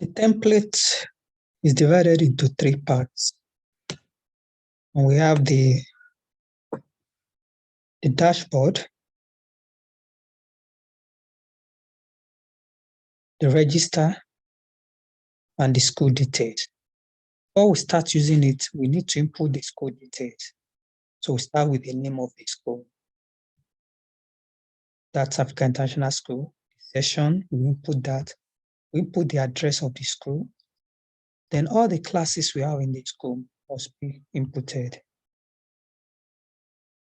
The template is divided into 3 parts. And we have the dashboard, the register, and the school details. Before we start using it, we need to input the school details. So we start with the name of the school. That's African International School. The session, we input that. We input the address of the school. Then all the classes we have in the school must be inputted. You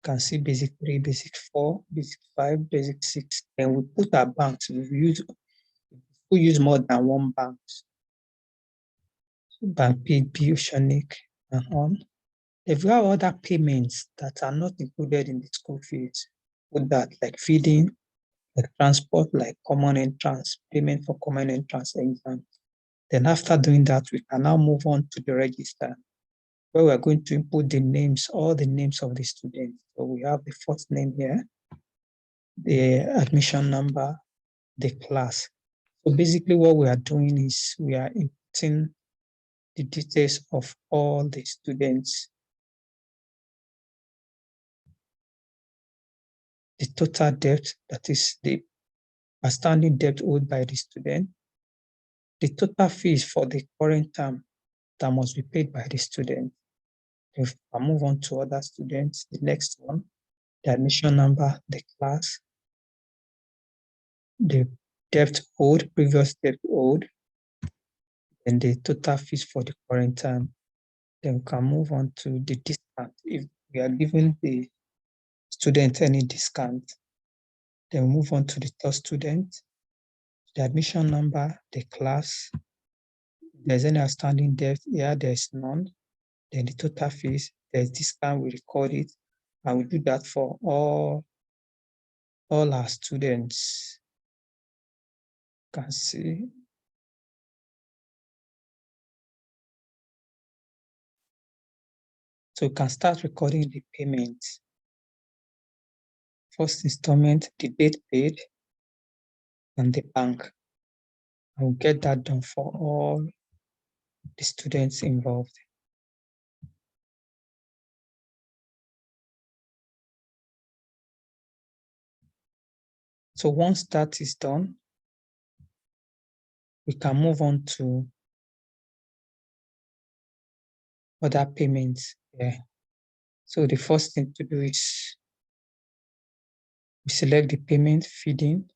can see basic 3, basic 4, basic 5, basic 6. Then we put our banks. We use more than one bank. Bank PB, Oceanic, and on. If you have other payments that are not included in the school fees, put that, like feeding, like transport, like common entrance, payment for common entrance exam. Then after doing that, we can now move on to the register, where we are going to input the names, all the names of the students. So we have the first name here, the admission number, the class. So basically what we are doing is we are inputting the details of all the students, the total debt, that is the outstanding debt owed by the student, the total fees for the current term that must be paid by the student. If I move on to other students, the next one, the admission number, the class, the debt owed, previous debt owed, and the total fees for the current term. Then we can move on to the discount. If we are giving the student any discount, then we move on to the third student, the admission number, the class. If there's any outstanding debt, here there's none. Then the total fees, there's discount, we record it, and we do that for all our students. You can see. So you can start recording the payment. First installment, the date paid, and the bank. And we'll get that done for all the students involved. So once that is done, we can move on to other payments here. So the first thing to do is we select the payment, feeding.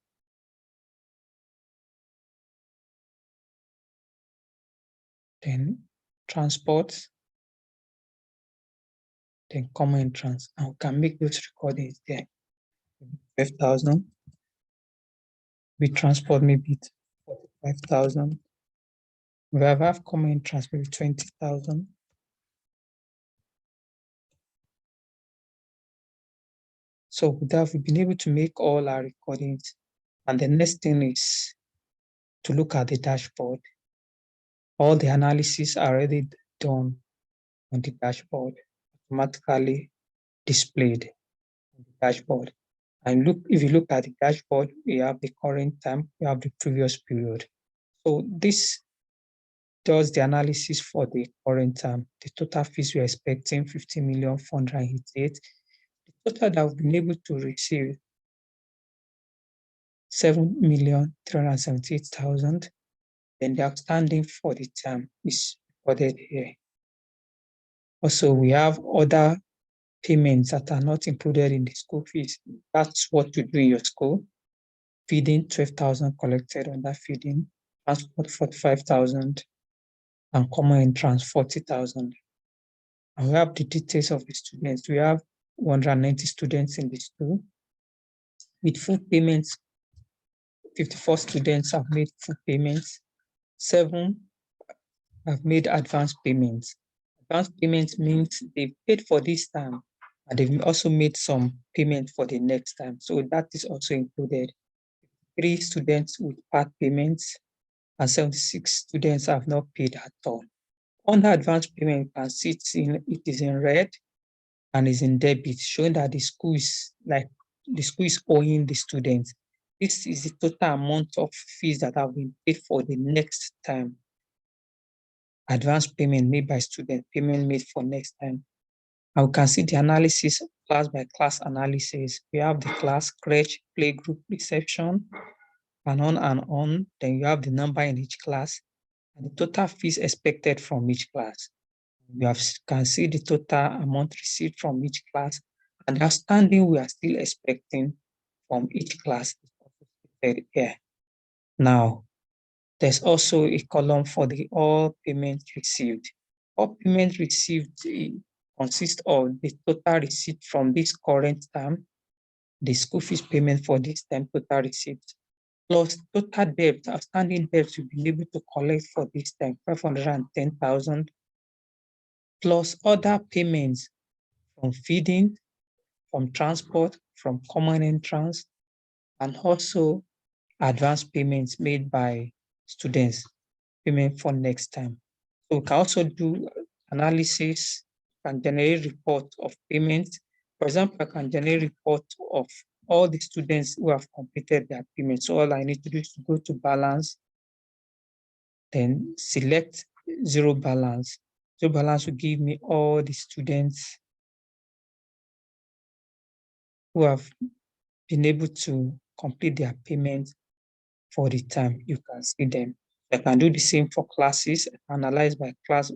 Then transport, then common entrance, and we can make those recordings there. 5,000. We transport maybe 45,000. We have common entrance maybe 20,000. So with that, we've been able to make all our recordings. And the next thing is to look at the dashboard. All the analysis are already done on the dashboard, automatically displayed on the dashboard. And if you look at the dashboard, we have the current time, we have the previous period. So this does the analysis for the current term. The total fees we are expecting, 50,488,000. The total that we've been able to receive, 7,378,000. Then the outstanding for the term is recorded here. Also, we have other payments that are not included in the school fees. That's what you do in your school. Feeding, 12,000 collected on that feeding. Transport, 45,000. And common entrance, 40,000. And we have the details of the students. We have 190 students in the school. With full payments, 54 students have made full payments. 7 have made advance payments. Advance payments means they've paid for this time, and they've also made some payment for the next time. So that is also included. 3 students with part payments, and 76 students have not paid at all. Under advance payment, you can see it is in red and is in debit, showing that the school is owing the students. This is the total amount of fees that have been paid for the next time. advance payment made by student, payment made for next time. And we can see the analysis, class by class analysis. We have the class, crèche, playgroup, reception, and on and on. Then you have the number in each class and the total fees expected from each class. Can see the total amount received from each class and the outstanding we are still expecting from each class is also stated here. Now, there's also a column for the all payments received. All payments received consists of the total receipt from this current term, the school fees payment for this term, total receipts, plus total debt, outstanding debt we've been able to collect for this term, 510,000, plus other payments from feeding, from transport, from common entrance, and also advance payments made by students, payment for next time. So we can also do analysis, can generate report of payments. For example, I can generate report of all the students who have completed their payments. So all I need to do is to go to balance, then select zero balance. Zero balance will give me all the students who have been able to complete their payment for the term. You can see them. I can do the same for classes, analyze by class,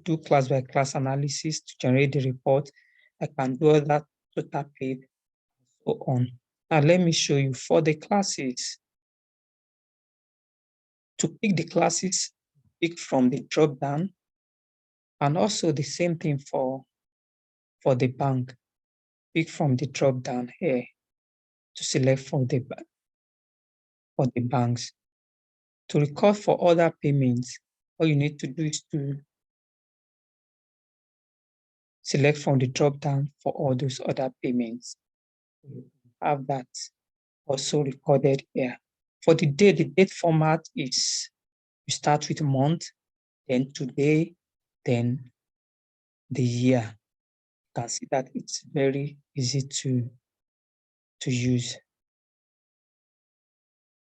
do class by class analysis to generate the report. I can do that total paid, and so on. Now let me show you for the classes. To pick the classes, pick from the drop down, and also the same thing for the bank. Pick from the drop down here to select for the banks. To record for other payments, all you need to do is to select from the drop down for all those other payments. You have that also recorded here. For the date format is you start with month, then today, then the year. You can see that it's very easy to use.